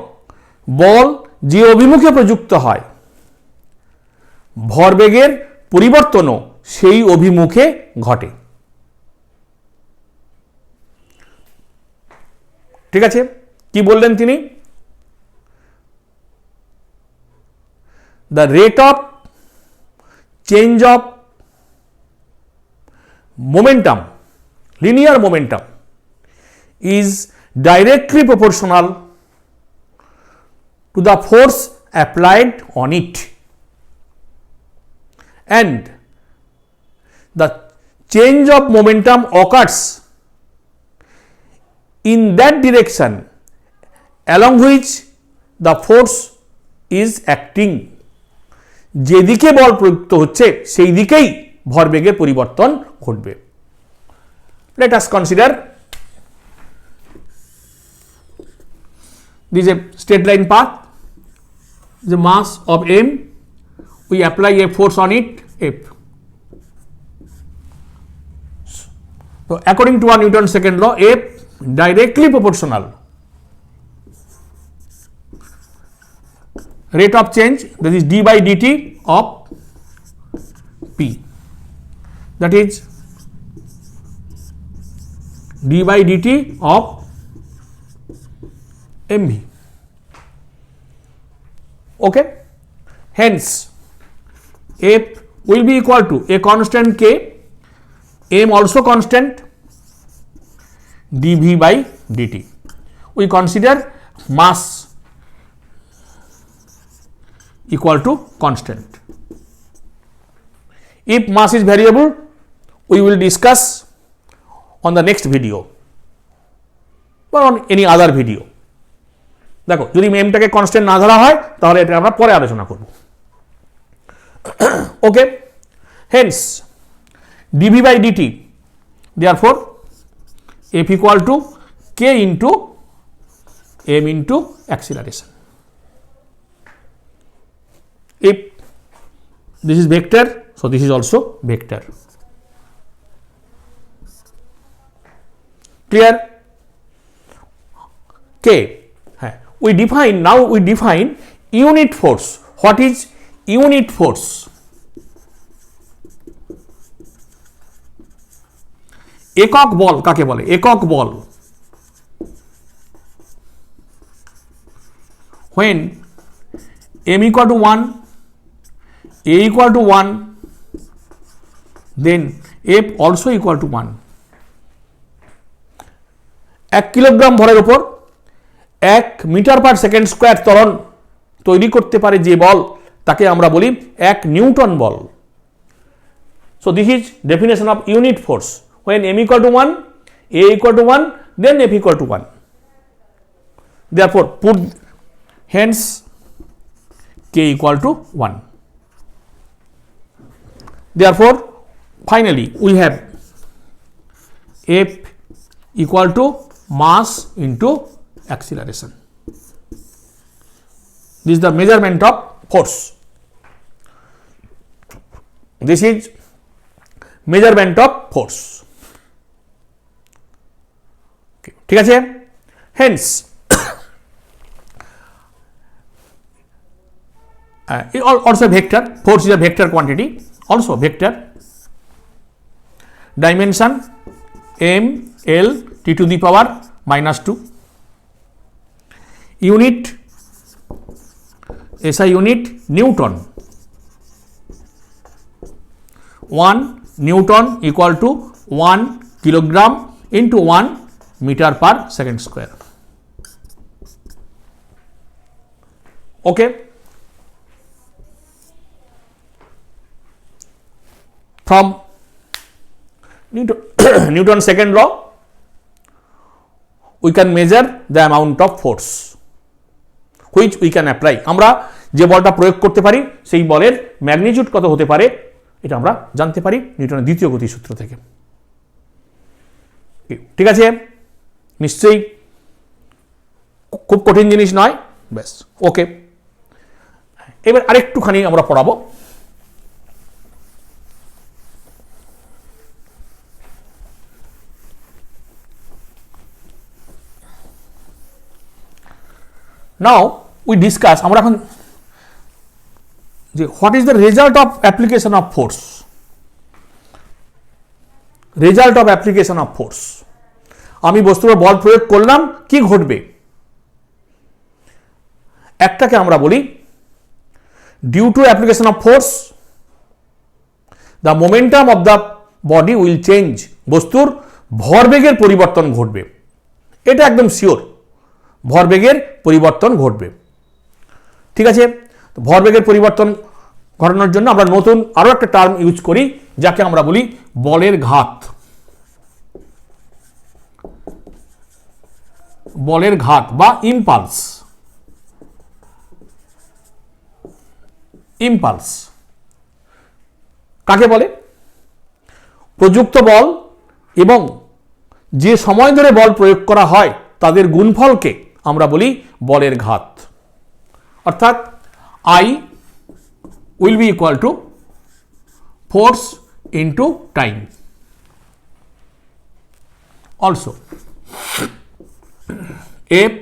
Speaker 1: বল যে অভিমুখে প্রযুক্ত হয় ভরবেগের পরিবর্তনও সেই অভিমুখে ঘটে। ঠিক আছে, কি বললেন তিনি? The rate of change of momentum, linear momentum, is directly proportional to the force applied on it, and the change of momentum occurs in that direction along which the force is acting. যেদিকে বল প্রযুক্ত হচ্ছে সেই দিকেই ভরবেগের পরিবর্তন ঘটবে। Let us consider this is a straight line path, the mass of m, we apply a force on it F. So according to our Newton's second law, F directly proportional rate of change, that is d by dt of p, that is d by dt of mv. Okay, hence F will be equal to a constant k, m also constant, dv by dt. We consider mass equal to constant. If mass is variable, we will discuss on the next video or on any other video. দেখো যদি এমটাকে constant না ধরা হয় তাহলে এটা আমরা পরে আলোচনা করব। Okay, hence d v by d t, therefore F equal to K into M into acceleration. If this is vector, so this is also vector. Clear? K. We define, now we define unit force. What is unit force? একক বল কাকে বলে? একক বল when m equal to 1, a equal to 1, then f also equal to 1. 1 kilogram ভরের উপর 1 metre per second square ত্বরণ তৈরি করতে পারে যে বল তাকে আমরা বলি 1 Newton ball. So this is definition of unit force. When m equal to 1, a equal to 1, then f equal to 1. Therefore put hence k equal to 1. Therefore finally we have f equal to mass into acceleration. This is the measurement of force. This is measurement of force. ঠিক আছে, hence also vector, force is a vector quantity, also vector, dimension m l t to the power -2, unit SI unit Newton, 1 Newton equal to 1 kilogram into 1 meter per second square. Okay, from Newton's second law we can measure the amount of force which we can apply. আমরা যে বলটা প্রয়োগ করতে পারি সেই বলের magnitude কত হতে পারে এটা আমরা জানতে পারি নিউটনের দ্বিতীয় গতিসূত্র থেকে। ঠিক আছে, নিশ্চয়ই খুব কঠিন জিনিস নয়, ব্যাস। ওকে, এবার আরেকটুখানি আমরা পড়াবো। Now we discuss, আমরা এখন যে what is the result of application of force, result of application of force, আমি বস্তুর উপর বল প্রয়োগ করলাম কি ঘটবে, একটাকে আমরা বলি due to application of force the momentum of the body will change, বস্তুর ভরবেগের পরিবর্তন ঘটবে, এটা একদম শিওর, ভরবেগের পরিবর্তন ঘটবে। ঠিক আছে, ভরবেগের পরিবর্তন ঘটানোর জন্য আমরা নতুন আরো একটা টার্ম ইউজ করি যাকে আমরা বলি বলের ঘাত। বলের ঘাত বা ইম্পালস। ইম্পালস কাকে বলে? প্রযুক্ত বল এবং যে সময় ধরে বল প্রয়োগ করা হয় তাদের গুণফলকে আমরা বলি বলের ঘাত। অর্থাৎ I will be equal to force into time. Also F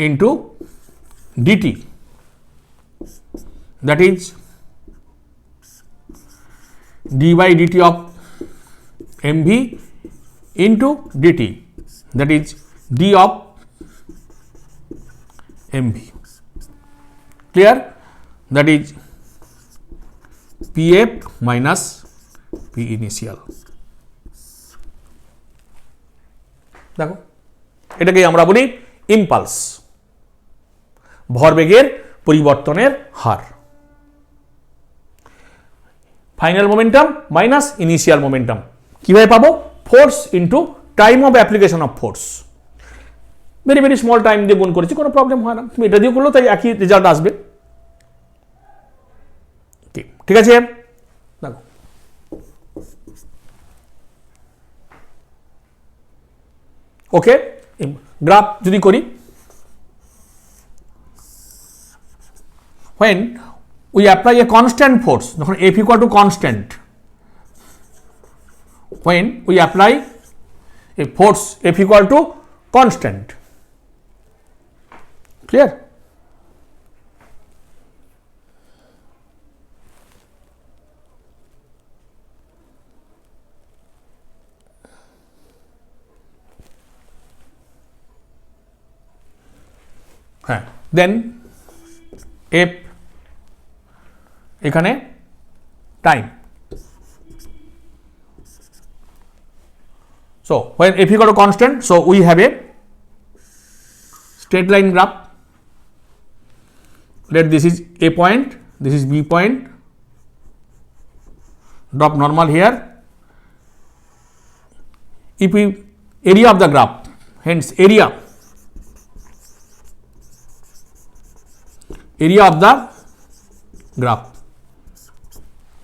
Speaker 1: into dt, that is d by dt of mv into dt, that is d of mv. Clear? That is pf minus p initial. দেখো এটাকে আমরা বলি impulse, ভরবেগের পরিবর্তনের হার। Final momentum minus initial momentum কিভাবে পাবো? Force into time of application of force, very very small time দিয়ে গুণ করেছি, কোনো প্রবলেম হয় না, তুমি এটা দিয়ে করলেও তাই একই রেজাল্ট আসবে। ঠিক আছে, দেখো ওকে। গ্রাফ যদি করি, when we apply a constant force, যখন F equal to constant, when we apply a force F equal to constant, clear? হ্যাঁ, দেন F এখানে time. So when F equal to constant, so we have a straight line graph. Let this is A point, this is B point, drop normal here. If we area of the graph, hence area of the graph,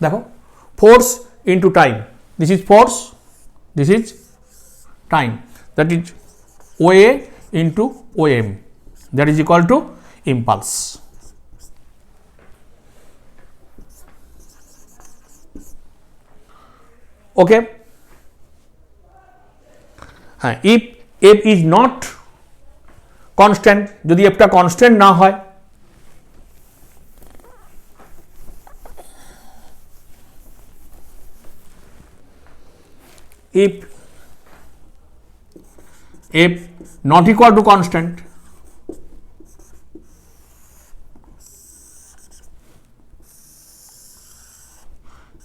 Speaker 1: দেখো force into time, this is force, this is time, that is OA into OM, that is equal to impulse. Okay, হ্যাঁ, if F is not constant, যদি F টা constant না হয়, if F not equal to constant,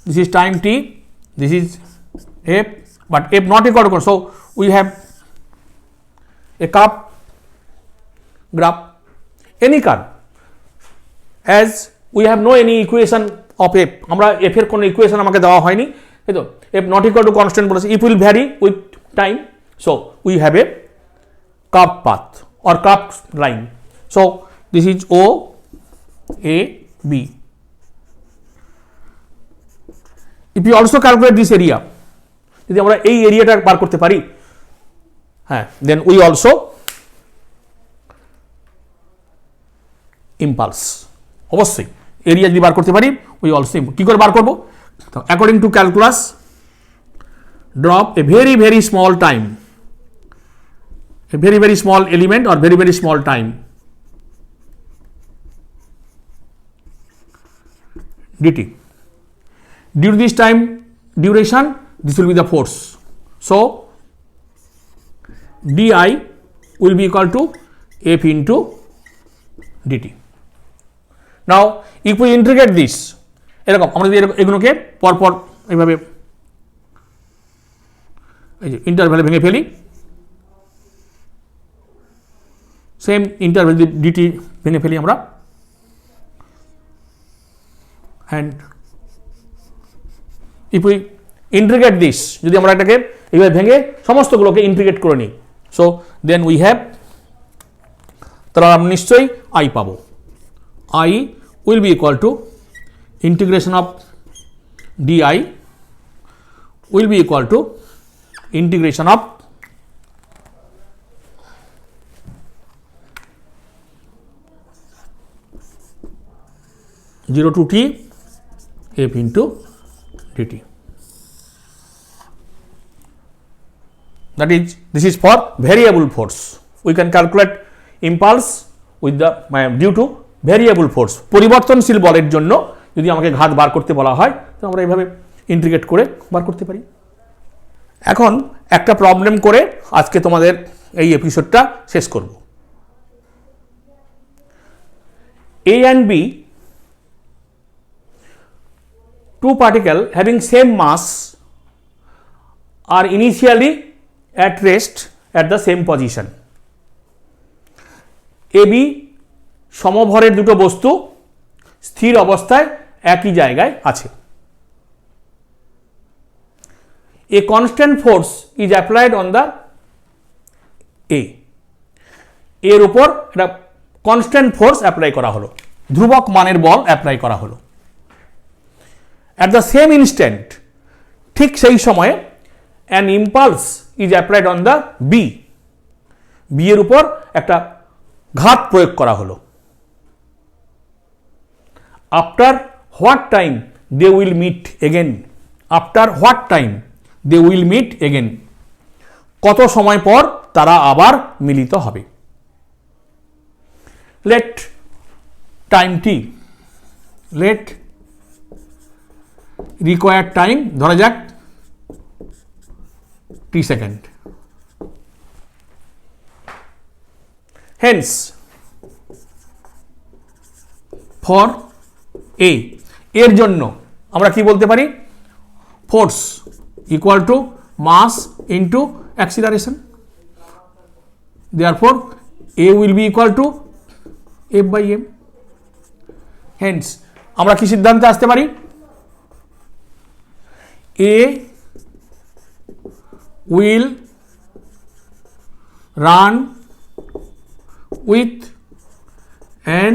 Speaker 1: this is time t, this is F, but F not equal to constant, so we have a curve graph, any curve, as we have no any equation of F, আমরা F এর কোনো equation আমাকে দেওয়া হয়নি, এই তো F not equal to constant বলেছে, it will vary with time, so we have a curve path or curve line, so this is O A B. If you also calculate this area, যদি আমরা এই এরিয়াটা বার করতে পারি, হ্যাঁ, then we also impulse, অবশ্যই area যদি বার করতে পারি we also কি করে বার করব, according to calculus, drop a very very small time, a very very small element or very very small time, dt. Due to this time duration, this will be the force, so di will be equal to F into dt. Now if we integrate this, এরকম আমরা যদি এগুলোকে পরপর এইভাবে এই যে ইন্টারভ্যালে ভেঙে ফেলি, সেম ইন্টারভ্যাল ডিটি ভেঙে ফেলি আমরা, and if we integrate this, যদি আমরা এটাকে এইভাবে ভেঙে সমস্তগুলোকে ইন্টিগ্রেট করে নিই, সো দেন উই হ্যাভ, তাহলে আমরা নিশ্চয়ই আই পাবো, I will be equal to integration of di will be equal to integration of zero to t F into dt. That is, this is for variable force. We can calculate impulse with the due to variable force. পরিবর্তনশীল বলের জন্য যদি আমাকে ঘাত বার করতে বলা হয়, তো আমরা এইভাবে ইন্টিগ্রেট করে বার করতে পারি। এখন একটা প্রবলেম করে আজকে তোমাদের এই এপিসোডটা শেষ করব। A and B, two particles having same mass are initially at rest at the same position. AB সমভরের দুটো বস্তু স্থির অবস্থায় একই জায়গায় আছে। A constant force is applied on the A, এর উপর একটা কনস্ট্যান্ট ফোর্স অ্যাপ্লাই করা হলো, ধ্রুবক মানের বল অ্যাপ্লাই করা হলো। অ্যাট দ্য সেম ইনস্ট্যান্ট, ঠিক সেই সময়ে an impulse is applied on the B, B এর উপর একটা ঘাত প্রয়োগ করা হলো। After what time they will meet again, after what time they will meet again, কত সময় পর তারা আবার মিলিত হবে। Let time T, let required time ধরা যাক T second. Hence for A, এর জন্য আমরা কি বলতে পারি, force equal to mass into acceleration, therefore A will be equal to F by M. Hence আমরা কি সিদ্ধান্তে আসতে পারি, A will run with an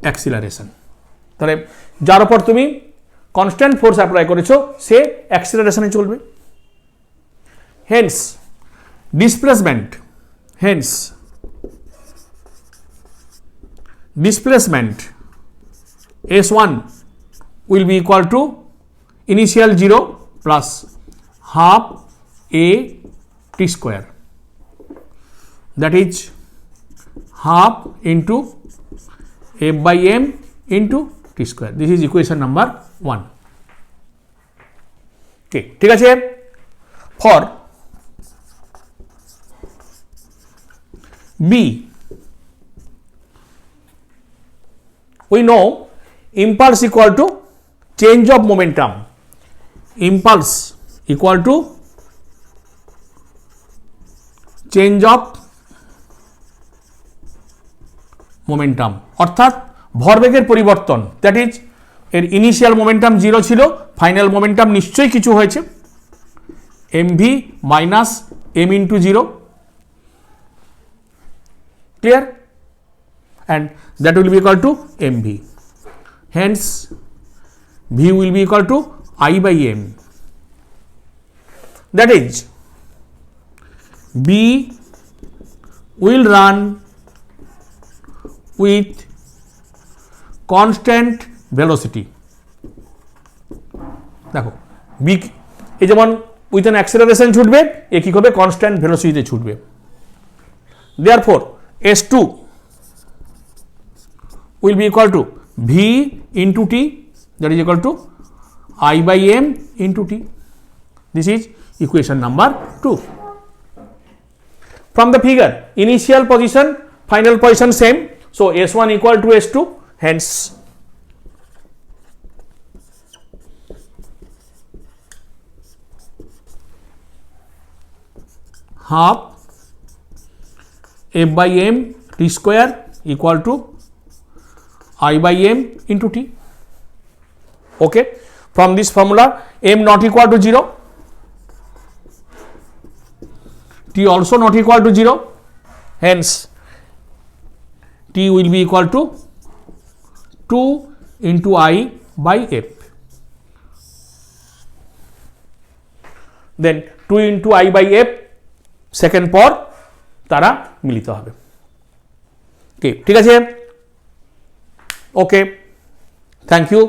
Speaker 1: acceleration. তাহলে যার উপর তুমি কনস্ট্যান্ট ফোর্স অ্যাপ্লাই করেছো সে অ্যাক্সিলারেশনে চলবে। Hence displacement, hence displacement S1 will be equal to initial 0 plus half a t square, that is half into f by m into t square. This is equation number 1. Okay, ঠিক আছে। for B we know impulse equal to change of momentum, impulse equal to change of momentum, অর্থাৎ ভরবেগের পরিবর্তন, that is এর initial momentum 0 ছিল, final momentum নিশ্চয়ই কিছু হয়েছে, mv minus m into 0, clear, and that will be equal to mv. Hence v will be equal to I by m, that is b will run with constant velocity. দেখো b এই যেমন with an acceleration ছুটবে, এ কি করবে, constant ভেলোসিটিতে ছুটবে। Therefore s2 will be equal to v into t, that is equal to I by m into t. This is equation number 2. From the figure, initial position, final position same, so S1 equal to S2, hence half f by m t square equal to I by m into t. Okay, from this formula m not equal to 0, t also not equal to 0, hence t will be equal to 2 into I by f, then 2 into I by f second পর তারা মিলিত হবে। ঠিক আছে, ওকে, thank you.